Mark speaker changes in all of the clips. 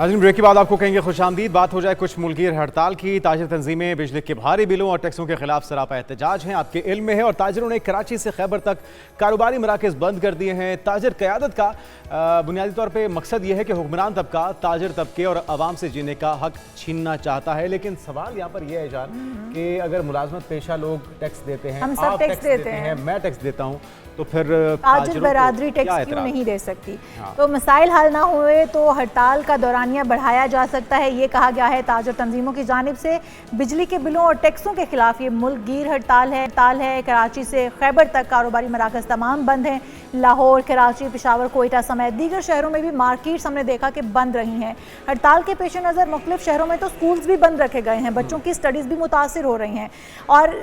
Speaker 1: नाज़रीन, ब्रेक के बाद आपको कहेंगे खुशामदीद। बात हो जाए कुछ मुल्कीर हड़ताल की। ताजिर तंजीमें बिजली के भारी बिलों और टैक्सों के खिलाफ सरापा एहतजाज हैं, आपके इल्म में है। और ताजिरों ने कराची से खैबर तक कारोबारी मराकज़ बंद कर दिए हैं। ताजिर क़यादत का बुनियादी तौर पर मकसद यह है कि हुक्मरान तबका ताजिर तबके और आवाम से जीने का हक छीनना चाहता है। लेकिन सवाल यहाँ पर यह है जान कि अगर मुलाजमत पेशा लोग टैक्स देते हैं, आप टैक्स देते हैं, मैं टैक्स देता हूँ, तो फिर
Speaker 2: ताजिर बरादरी टैक्स क्यों नहीं दे सकती? तो मसाइल हल ना हुए तो हड़ताल का दौरानिया बढ़ाया जा सकता है, ये कहा गया है ताजिर तंजीमों की जानिब से। बिजली के बिलों और टैक्सों के खिलाफ ये मुल्क गिर हड़ताल है। कराची से खैबर तक कारोबारी मराकज़ तमाम बंद हैं। लाहौर, कराची, पेशावर, कोयटा समेत दीगर शहरों में भी मार्केट्स हमने देखा कि बंद रही हैं। हड़ताल के पेश नज़र मुख्तलिफ शहरों में तो स्कूल्स भी बंद रखे गए हैं, बच्चों की स्टडीज़ भी मुतासिर हो रही हैं। और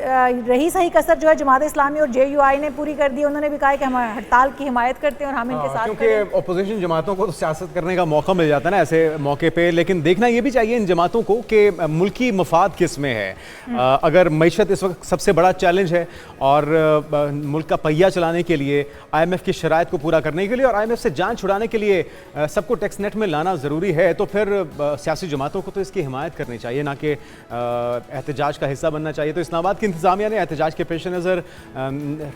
Speaker 2: रही सही कसर जो है जमात इस्लामी और JUI ने पूरी कर दी। उन्होंने भी कहा कि हम हड़ताल की हिमायत करते हैं और हम इनके साथ,
Speaker 1: क्योंकि अपोजिशन जमातों को तो सियासत करने का मौका मिल जाता है ना ऐसे मौके पे। लेकिन देखना ये भी चाहिए इन जमातों को कि मुल्की मफाद किस में है। अगर मईशत इस वक्त सबसे बड़ा चैलेंज है और मुल्क का पहिया चलाने के लिए, IMF की शराइत को पूरा करने के लिए और IMF से जान छुड़ाने के लिए सबको टैक्स नेट में लाना ज़रूरी है, तो फिर सियासी जमातों को तो इसकी हिमायत करनी चाहिए, ना कि एहतजाज का हिस्सा बनना चाहिए। तो इस्लामाबाद की इंतज़ामिया ने एहतजाज के पेश नज़र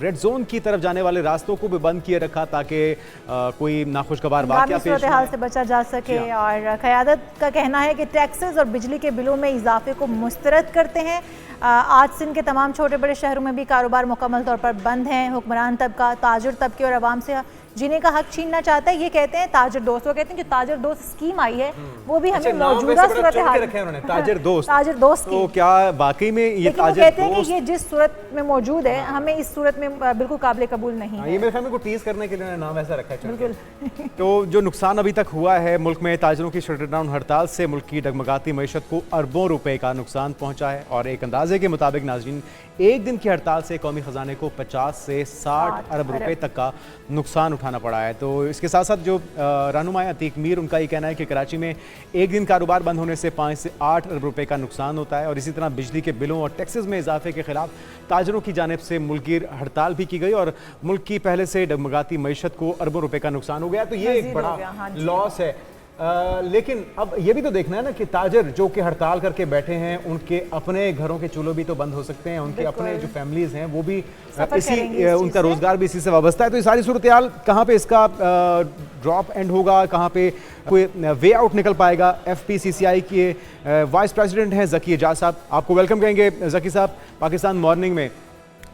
Speaker 1: रेड जोन की तरफ जाने वाले रास्तों को भी बंद किए रखा ताकि कोई नाखुशगवार वाक़या पेश
Speaker 2: हाल से बचा जा सके। और क़यादत का कहना है कि टैक्सेस और बिजली के बिलों में इजाफे को मुस्तरद करते हैं। आज सिंध के तमाम छोटे बड़े शहरों में भी कारोबार मुकम्मल तौर पर बंद हैं। हुक्मरान तबका ताजिर तबके और आवाम से जीने का हक छीनना चाहता है। ये कहते हैं ताजिर दोस्त, वो कहते हैं जो ताजिर दोस्त स्कीम आई है वो भी हमें मौजूदा सूरत हाल
Speaker 1: ताजिर दोस्त
Speaker 2: की,
Speaker 1: तो क्या वाकई में ये ताजिर
Speaker 2: कहते हैं कि ये जिस सूरत में मौजूद है हमें इस सूरत में बिल्कुल काबिल कबूल नहीं है।
Speaker 1: ये मेरे ख्याल में को टीज करने के लिए नाम ऐसा रखा है बिल्कुल। तो जो नुकसान अभी तक हुआ है मुल्क में ताजिरों की शटरडाउन हड़ताल से मुल्क की डगमगाती मईशत को अरबों रुपए का नुकसान पहुंचा है। और एक अंदाजे के मुताबिक नाज़रीन, एक दिन की हड़ताल से कौमी खजाने को 50 से 60 अरब रुपए तक का नुकसान उठाना पड़ा है। तो इसके साथ साथ जो रहनुमा अतीक मीर, उनका ये कहना है कि कराची में एक दिन कारोबार बंद होने से 5 से 8 अरब रुपए का नुकसान होता है। और इसी तरह बिजली के बिलों और टैक्सेस में इजाफे के खिलाफ ताजिरों की जानिब से मुल्कीर हड़ताल भी की गई और मुल्क की पहले से डगमगाती मईशत को अरबों रुपए का नुकसान हो गया। तो ये एक बड़ा लॉस है। लेकिन अब ये भी तो देखना है ना कि ताजिर जो कि हड़ताल करके बैठे हैं, उनके अपने घरों के चूल्हे भी तो बंद हो सकते हैं, उनके अपने जो फैमिलीज हैं वो भी उनका रोजगार भी इसी से वाबस्ता है। तो ये सारी सूरत हाल कहाँ पे इसका ड्रॉप एंड होगा, कहाँ पे कोई वे आउट निकल पाएगा। FPCCI के वाइस प्रेसिडेंट हैं ज़की एजाज साहब, आपको वेलकम कहेंगे ज़की साहब पाकिस्तान मॉर्निंग में।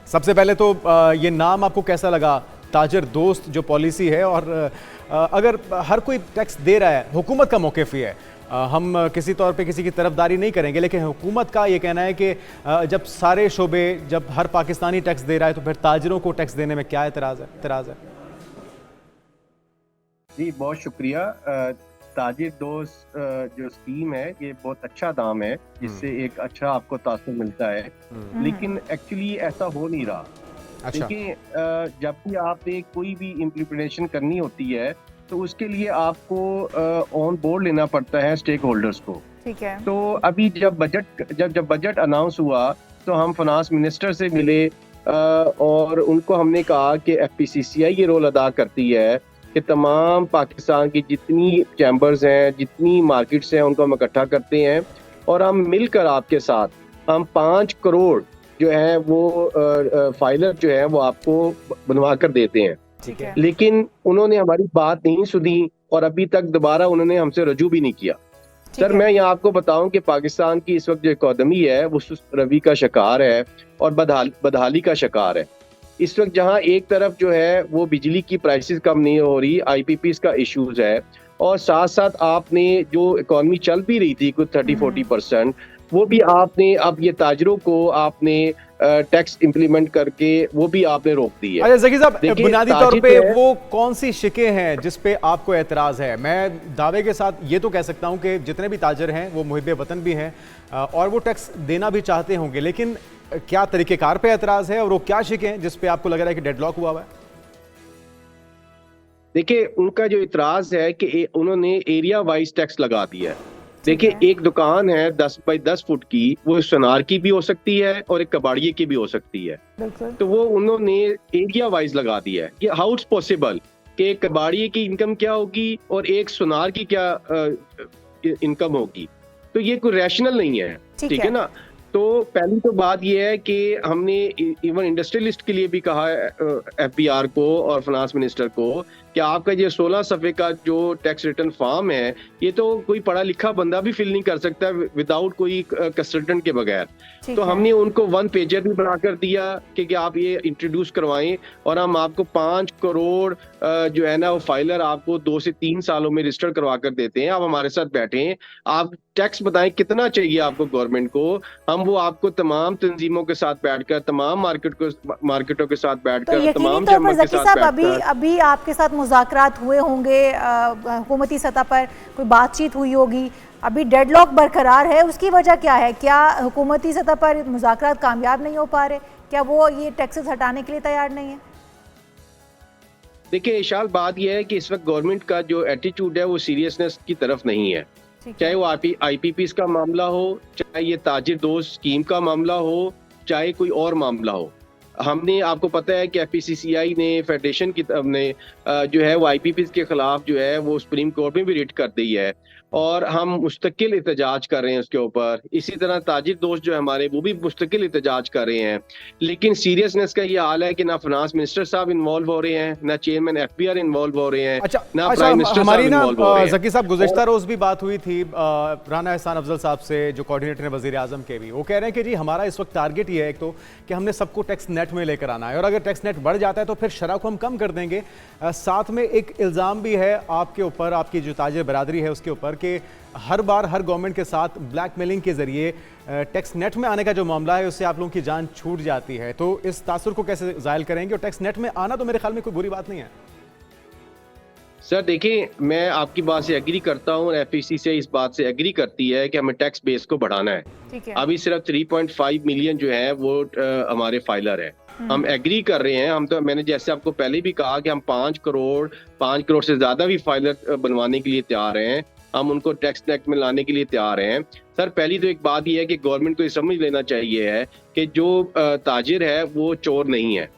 Speaker 1: सबसे पहले तो ये नाम आपको कैसा लगा, ताजिर दोस्त जो पॉलिसी है? और अगर हर कोई टैक्स दे रहा है, हुकूमत का मौक़िफ़ ही है, हम किसी तौर पे किसी की तरफदारी नहीं करेंगे, लेकिन हुकूमत का ये कहना है कि जब सारे शोबे, जब हर पाकिस्तानी टैक्स दे रहा है तो फिर ताजिरों को टैक्स देने में क्या एतराज़ है?
Speaker 3: जी बहुत शुक्रिया। ताजिर दोस्त जो स्कीम है ये बहुत अच्छा दाम है, जिससे एक अच्छा आपको तासुर मिलता है, लेकिन एक्चुअली ऐसा हो नहीं रहा। देखिए, जब भी आपने कोई भी इम्प्लीमेंटेशन करनी होती है तो उसके लिए आपको ऑन बोर्ड लेना पड़ता है स्टेक होल्डर्स को।
Speaker 2: ठीक है। तो
Speaker 3: अभी जब बजट अनाउंस हुआ तो हम फाइनेंस मिनिस्टर से मिले और उनको हमने कहा कि FPCCI ये रोल अदा करती है कि तमाम पाकिस्तान की जितनी चैम्बर्स हैं, जितनी मार्केट्स हैं, उनको हम इकट्ठा करते हैं और हम मिलकर आपके साथ हम 5 करोड़ जो है वो फाइलर जो है वो आपको बनवा कर देते हैं।
Speaker 2: ठीक है।
Speaker 3: लेकिन उन्होंने हमारी बात नहीं सुनी और अभी तक दोबारा उन्होंने हमसे रजू भी नहीं किया। सर, मैं यहाँ आपको बताऊं कि पाकिस्तान की इस वक्त जो इकोनॉमी है वो रवि का शिकार है और बदहाली का शिकार है। इस वक्त जहाँ एक तरफ जो है वो बिजली की प्राइसेस कम नहीं हो रही, IPPs का इश्यूज है, और साथ साथ आपने जो इकोनॉमी चल भी रही थी कुछ 30-40%, वो भी आपने अब ये ताजिरों को आपने टैक्स इंप्लीमेंट करके वो भी आपने रोक दी है।
Speaker 1: अच्छा ज़की साहब, बुनियादी तौर पे वो कौन सी शिकें हैं जिस पे आपको एतराज़ है? मैं दावे के साथ ये तो कह सकता हूँ कि जितने भी ताजिर हैं वो मुहिब वतन भी हैं और वो टैक्स देना भी चाहते होंगे, लेकिन क्या तरीक़ेकार पे एतराज़ है और वो क्या शिकें हैं जिस पे आपको लग रहा है कि डेडलॉक हुआ है?
Speaker 3: देखिए, उनका जो इतराज़ है कि उन्होंने एरिया वाइज टैक्स लगा दिया है। देखिए, एक दुकान है 10 बाई 10 फुट की, वो सुनार की भी हो सकती है और एक कबाड़िए की भी हो सकती है, तो वो उन्होंने एरिया वाइज लगा दिया है। ये हाउ इट्स पॉसिबल कि एक कबाड़िए की इनकम क्या होगी और एक सुनार की क्या इनकम होगी, तो ये कोई रैशनल नहीं है, ठीक है ना। तो पहली तो बात ये है कि हमने इवन इंडस्ट्रियलिस्ट के लिए भी कहा है एफबीआर को और फाइनेंस मिनिस्टर को कि आपका ये 16 सफ़े का जो टैक्स रिटर्न फॉर्म है, ये तो कोई पढ़ा लिखा बंदा भी फिल नहीं कर सकता विदाउट कोई कंसल्टेंट के बगैर। तो हमने उनको 1 पेजर भी बनाकर दिया कि आप ये इंट्रोड्यूस करवाएं, और हम आपको 5 करोड़ जो है ना वो फाइलर आपको 2 से 3 सालों में रजिस्टर करवा कर देते हैं। आप हमारे साथ बैठें, आप टैक्स बताएं कितना चाहिए आपको गवर्नमेंट को, हम वो आपको तमाम तंजीमों के साथ बैठकर, तमाम मार्केटों के साथ बैठकर,
Speaker 2: तो
Speaker 3: तमाम चैम्बर के साथ बैठकर,
Speaker 2: अभी आपके साथ मुज़ाकरात हुए होंगे, हुकूमती सतह पर कोई बातचीत हुई होगी, अभी डेडलॉक बरकरार है, उसकी वजह क्या है? क्या हुकूमती सतह पर मुज़ाकरात कामयाब नहीं हो पा रहे? क्या वो ये टैक्सेस हटाने के लिए तैयार नहीं है?
Speaker 3: देखिए इशाल, बात यह है कि इस वक्त गवर्नमेंट का जो एटीट्यूड है वो सीरियसनेस की तरफ नहीं है। चाहे वो IPPs का मामला हो, चाहे ये ताजिर दोस्त स्कीम का मामला हो, चाहे कोई और मामला हो। हमने, आपको पता है कि FPCCI ने, फेडरेशन की ने जो है वो IPPs के खिलाफ जो है वो सुप्रीम कोर्ट में भी रिट कर दी है, और हम मुस्तकिल एहतजाज कर रहे हैं उसके ऊपर। इसी तरह ताजिर दोस्त जो हमारे, वो भी मुस्तकिल एहतजाज कर रहे हैं। लेकिन सीरियसनेस का ये हाल है कि ना फाइनेंस मिनिस्टर साहब इन्वॉल्व हो रहे हैं, ना चेयरमैन FBR इन्वॉल्व हो रहे हैं, ना प्राइम मिनिस्टर साहब इन्वॉल्व हो रहे हैं।
Speaker 1: ज़की साहब, गुज़िश्ता रोज भी बात हुई थी राना एहसान अफजल साहब से, जो कोऑर्डिनेटर हैं वज़ीर आज़म के भी, वो कह रहे हैं कि जी हमारा इस वक्त टारगेट ये है एक तो कि हमने सबको टैक्स नेट में लेकर आना है, और अगर टैक्स नेट बढ़ जाता है तो फिर शरह को हम कम कर देंगे। साथ में एक इल्ज़ाम भी है आपके ऊपर, आपकी जो ताजिर बरादरी है उसके ऊपर, कि हर बार हर गवर्नमेंट के साथ ब्लैकमेलिंग के जरिए टैक्स नेट में आने का जो मामला है उससे आप लोगों की जान छूट जाती है। तो इस तासुर को कैसे ज़ायल करेंगे? और टैक्स नेट में आना तो मेरे ख्याल में कोई बुरी बात नहीं है।
Speaker 3: सर देखिए, मैं आपकी बात से एग्री करता हूँ, FEC से इस बात से एग्री करती है कि हमें टैक्स बेस को बढ़ाना है। अभी सिर्फ 3.5 मिलियन जो है वो हमारे फाइलर है। हम एग्री कर रहे हैं, हम तो, मैंने जैसे आपको पहले भी कहा कि हम 5 करोड़ से ज्यादा भी फाइलर बनवाने के लिए तैयार हैं, हम उनको टैक्स नेट में लाने के लिए तैयार हैं। सर पहली तो एक बात यह है कि गवर्नमेंट को ये समझ लेना चाहिए है कि जो ताजिर है वो चोर नहीं है,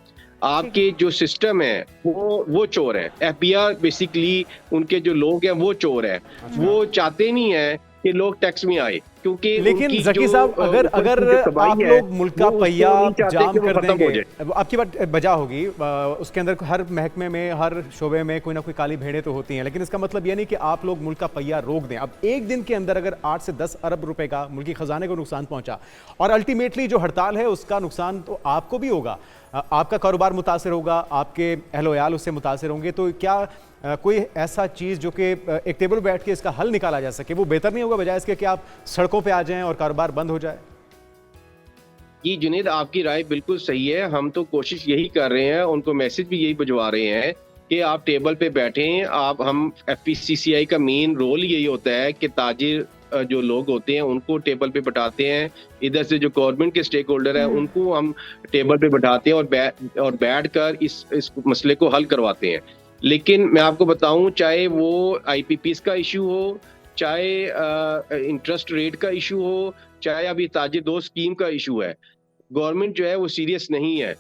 Speaker 3: आपके जो सिस्टम है वो चोर है। FBR बेसिकली उनके जो लोग हैं वो चोर है, वो चाहते नहीं है कि लोग टैक्स में आए, क्योंकि
Speaker 1: लेकिन ज़की साहब, अगर आप लोग मुल्क का पहिया जाम कर देंगे, आपकी बात बजा होगी, उसके अंदर हर महकमे में, हर शोबे में कोई ना कोई काली भेड़ें तो होती हैं, लेकिन इसका मतलब ये नहीं कि आप लोग मुल्क का पहिया रोक दें। अब एक दिन के अंदर अगर 8 से 10 अरब रुपए का मुल्की खजाने को नुकसान पहुंचा, और अल्टीमेटली जो हड़ताल है उसका नुकसान तो आपको भी होगा, आपका कारोबार मुतासर होगा, आपके अहल-ओ-याल उससे मुतासर होंगे, तो क्या कोई ऐसा चीज़ जो कि एक टेबल बैठ के इसका हल निकाला जा सके, वो बेहतर नहीं होगा बजाय इसके कि आप सड़कों पे आ जाएं और कारोबार बंद हो जाए?
Speaker 3: जी जुनेद, आपकी राय बिल्कुल सही है। हम तो कोशिश यही कर रहे हैं, उनको मैसेज भी यही भिजवा रहे हैं कि आप टेबल पे बैठें। हम FPCCI का मेन रोल यही होता है कि ताजिर जो लोग होते हैं उनको टेबल पे बैठाते हैं, इधर से जो गवर्नमेंट के स्टेक होल्डर हैं उनको हम टेबल पे बैठाते हैं और बैठकर इस मसले को हल करवाते हैं। लेकिन मैं आपको बताऊं, चाहे वो IPPs का इशू हो, चाहे इंटरेस्ट रेट का इशू हो, चाहे अभी ताजिर दोस्त स्कीम का इशू है, गवर्नमेंट जो है वो सीरियस नहीं है,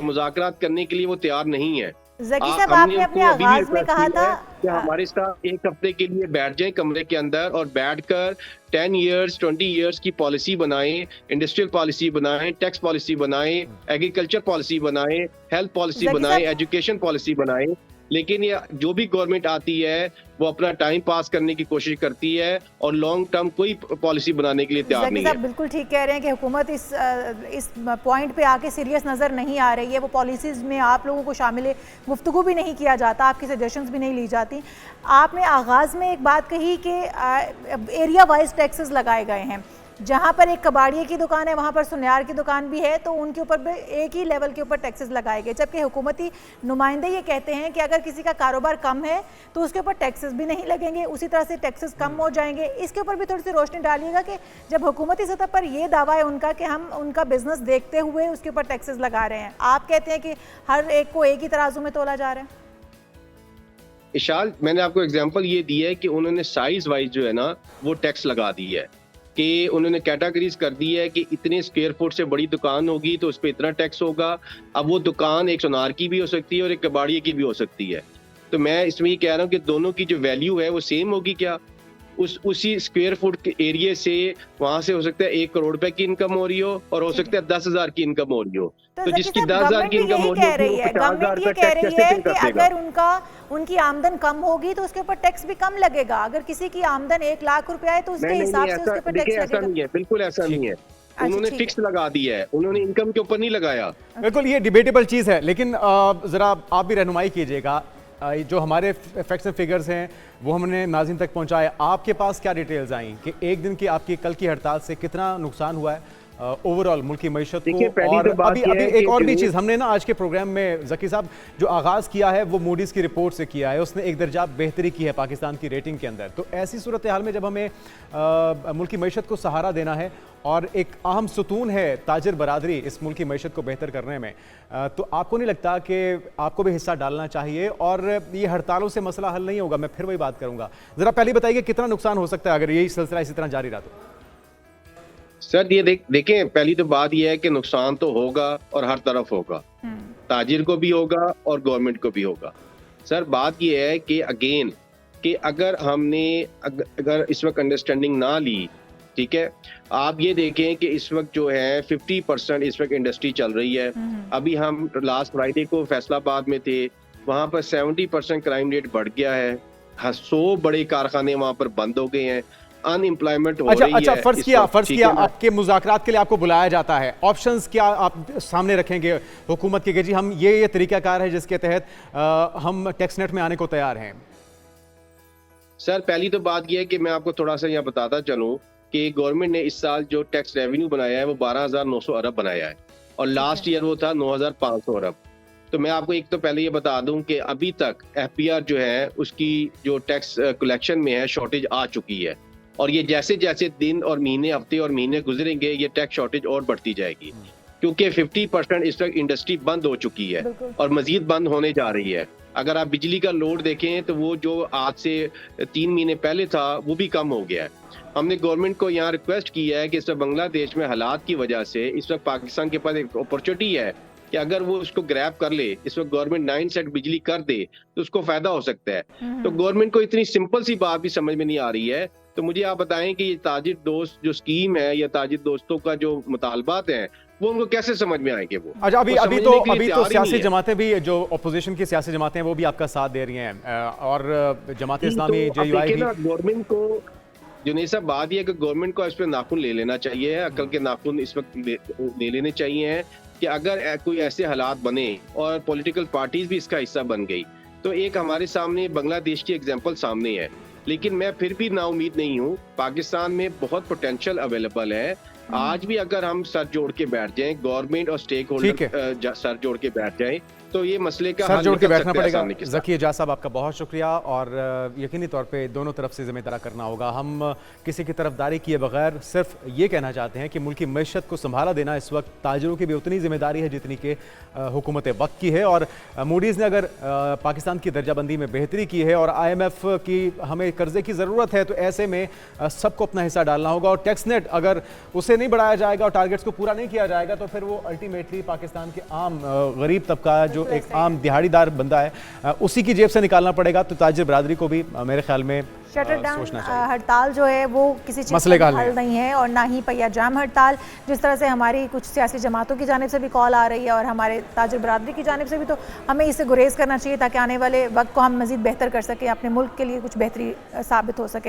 Speaker 3: मुज़ाकरात करने के लिए वो तैयार नहीं है।
Speaker 2: ज़की साहब, आपने अपने आगाज में कहा था
Speaker 3: कि हमारे साथ एक हफ्ते के लिए बैठ जाएं कमरे के अंदर और बैठकर 10 इयर्स 20 इयर्स की पॉलिसी बनाएं, इंडस्ट्रियल पॉलिसी बनाएं, टैक्स पॉलिसी बनाएं, एग्रीकल्चर पॉलिसी बनाएं, हेल्थ पॉलिसी बनाएं, एजुकेशन पॉलिसी बनाएं। लेकिन ये जो भी गवर्नमेंट आती है वो अपना टाइम पास करने की कोशिश करती है और लॉन्ग टर्म कोई पॉलिसी बनाने के लिए तैयार नहीं है।
Speaker 2: बिल्कुल ठीक कह रहे हैं कि हुकूमत इस पॉइंट पे आके सीरियस नज़र नहीं आ रही है, वो पॉलिसीज़ में आप लोगों को शामिल गुफ्तगू भी नहीं किया जाता, आपकी सजेशंस भी नहीं ली जाती। आपने आगाज़ में एक बात कही कि एरिया वाइज टैक्सेस लगाए गए हैं, जहाँ पर एक कबाड़िए की दुकान है वहाँ पर सुनियार की दुकान भी है, तो उनके ऊपर भी एक ही लेवल के ऊपर टैक्सेस लगाए गए, जबकि हुकूमती नुमाइंदे ये कहते हैं कि अगर किसी का कारोबार कम है तो उसके ऊपर टैक्सेस भी नहीं लगेंगे, उसी तरह से टैक्सेस कम हो जाएंगे। इसके ऊपर भी थोड़ी सी रोशनी डालिएगा कि जब हुकूमती सतह पर ये दावा है उनका कि हम उनका बिजनेस देखते हुए उसके ऊपर टैक्सेस लगा रहे हैं, आप कहते हैं कि हर एक को एक ही तराजू में तोला जा रहा है।
Speaker 3: इशाल, मैंने आपको एग्जाम्पल ये दी है कि उन्होंने साइज वाइज जो है ना वो टैक्स लगा दी है, कि उन्होंने कैटेगरीज कर दी है कि इतने स्क्वायर फुट से बड़ी दुकान होगी तो उस पर इतना टैक्स होगा। अब वो दुकान एक सुनार की भी हो सकती है और एक कबाड़िए की भी हो सकती है, तो मैं इसमें ये कह रहा हूँ कि दोनों की जो वैल्यू है वो सेम होगी क्या? उसी स्क्वायर फुट के एरिया से वहां से हो सकता है 1 करोड़ रुपए की इनकम हो रही हो और हो सकता है 10,000 की इनकम हो रही हो।
Speaker 2: तो
Speaker 3: जिसकी 10,000 की इनकम हो रही है
Speaker 2: गवर्नमेंट ये कह रही है कि अगर उनकी आमदन कम होगी तो उसके ऊपर टैक्स भी कम लगेगा। अगर किसी की आमदन 1 लाख रुपया है तो उसके हिसाब से उसके ऊपर टैक्स
Speaker 3: ऐसा नहीं है, बिल्कुल ऐसा नहीं है। उन्होंने फिक्स लगा दिया है, उन्होंने इनकम के ऊपर नहीं लगाया।
Speaker 1: बिल्कुल ये डिबेटेबल चीज है, लेकिन जरा आप भी रहनुमाई कीजिएगा। जो हमारे फैक्ट्स एंड फिगर्स हैं वो हमने नाज़रीन तक पहुंचाए। आपके पास क्या डिटेल्स आई कि एक दिन की आपकी कल की हड़ताल से कितना नुकसान हुआ है ओवरऑल मुल्क की मईशत को? और अभी एक और भी चीज़ हमने ना आज के प्रोग्राम में ज़की साहब जो आगाज़ किया है वो मूडीज़ की रिपोर्ट से किया है। उसने एक दर्जा बेहतरी की है पाकिस्तान की रेटिंग के अंदर। तो ऐसी सूरत हाल में जब हमें मुल्क की मईशत को सहारा देना है और एक अहम सुतून है ताजिर बरादरी इस मुल्क की मईशत को बेहतर करने में, तो आपको नहीं लगता कि आपको भी हिस्सा डालना चाहिए? और ये हड़तालों से मसला हल नहीं होगा, मैं फिर वही बात करूँगा। ज़रा पहले बताइए कितना नुकसान हो सकता है अगर यही सिलसिला इसी तरह जारी रहा तो?
Speaker 3: सर ये देखें, पहली तो बात यह है कि नुकसान तो होगा और हर तरफ होगा, ताजिर को भी होगा और गवर्नमेंट को भी होगा। सर बात यह है कि अगेन कि अगर हमने अगर इस वक्त अंडरस्टैंडिंग ना ली, ठीक है, आप ये देखें कि इस वक्त जो है 50% इस वक्त इंडस्ट्री चल रही है। अभी हम लास्ट फ्राइडे को फैसलाबाद में थे, वहां पर 70% क्राइम रेट बढ़ गया है। 100 बड़े कारखाने वहां पर बंद हो गए हैं, अनएम्प्लॉयमेंट हो रही है।
Speaker 1: फर्ज किया आपके मुज़ाकरात के लिए आपको बुलाया जाता है, ऑप्शंस क्या आप सामने रखेंगे हुकूमत के कि जी हम ये तरीकाकार है जिसके तहत हम टैक्स नेट में आने को तैयार हैं?
Speaker 3: सर पहली तो बात यह है कि मैं आपको थोड़ा सा यहाँ बताता चलूं कि गवर्नमेंट ने इस साल जो टैक्स रेवेन्यू बनाया है वो 12,900 अरब बनाया है और लास्ट ईयर वो था 9,500 अरब। तो मैं आपको एक तो पहले ये बता दूं कि अभी तक FPR जो है उसकी जो टैक्स कलेक्शन में है शॉर्टेज आ चुकी है और ये जैसे जैसे दिन और महीने, हफ्ते और महीने गुजरेंगे ये टैक्स शॉर्टेज और बढ़ती जाएगी, क्योंकि 50% इस वक्त इंडस्ट्री बंद हो चुकी है और मजीद बंद होने जा रही है। अगर आप बिजली का लोड देखें तो वो जो आज से 3 महीने पहले था वो भी कम हो गया है। हमने गवर्नमेंट को यहाँ रिक्वेस्ट की है कि इस वक्त बांग्लादेश में हालात की वजह से इस वक्त पाकिस्तान के पास एक अपॉर्चुनिटी है कि अगर वो उसको ग्रैब कर ले, इस वक्त गवर्नमेंट 9 सेट बिजली कर दे तो उसको फायदा हो सकता है। तो गवर्नमेंट को इतनी सिंपल सी बात भी समझ में नहीं आ रही है। तो मुझे आप बताएं कि ये ताजिर दोस्त जो स्कीम है या ताजिर दोस्तों का जो मुतालबात है वो उनको कैसे समझ में आएंगे? वो
Speaker 1: अच्छा अभी तो सियासी जमातें भी जो अपोजिशन की सियासी जमातें हैं वो भी आपका साथ दे रही हैं और जमात इस्लामी JUI भी।
Speaker 3: गवर्नमेंट को जुनैद साहब बात यह है कि गवर्नमेंट को इस पर नाखून ले लेना चाहिए, अकल के नाखून इस वक्त ले लेने चाहिए कि अगर कोई ऐसे हालात बने और पॉलिटिकल पार्टीज भी इसका हिस्सा बन गई तो एक हमारे सामने बांग्लादेश की एग्जांपल सामने है। लेकिन मैं फिर भी नाउमीद नहीं हूँ, पाकिस्तान में बहुत पोटेंशियल अवेलेबल है। आज भी अगर हम सर जोड़ के बैठ जाएं, गवर्नमेंट और स्टेक होल्डर सर जोड़ के बैठ जाएं तो ये मसले का
Speaker 1: सर जोड़ के बैठना पड़ेगा। ज़की एजाज साहब आपका बहुत शुक्रिया और यकीनी तौर पे दोनों तरफ से ज़िम्मेदारी करना होगा। हम किसी की तरफदारी किए बगैर सिर्फ ये कहना चाहते हैं कि मुल्क की मईशत को संभाला देना इस वक्त ताजिरों की भी उतनी जिम्मेदारी है जितनी कि हुकूमत वक्त की है। और मूडीज़ ने अगर पाकिस्तान की दर्जाबंदी में बेहतरी की है और IMF की हमें कर्जे की ज़रूरत है तो ऐसे में सबको अपना हिस्सा डालना होगा। और टैक्स नेट अगर उसे नहीं बढ़ाया जाएगा और टारगेट्स को पूरा नहीं किया जाएगा तो फिर वो अल्टीमेटली पाकिस्तान के आम गरीब तबका जो एक आम दिहाड़ीदार बंदा है उसी की जेब से निकालना पड़ेगा। तो ताजिर बरादरी को भी मेरे ख्याल में
Speaker 2: शटर डाउन हड़ताल जो है वो किसी चीज़ का हल नहीं है और ना ही पहिया जाम हड़ताल। जिस तरह से हमारी कुछ सियासी जमातों की जानिब से भी कॉल आ रही है और हमारे ताजिर बरादरी की जानिब से भी, तो हमें इससे गुरेज करना चाहिए ताकि आने वाले वक्त को हम मज़ीद बेहतर कर सकें, अपने मुल्क के लिए कुछ बेहतरी साबित हो सके।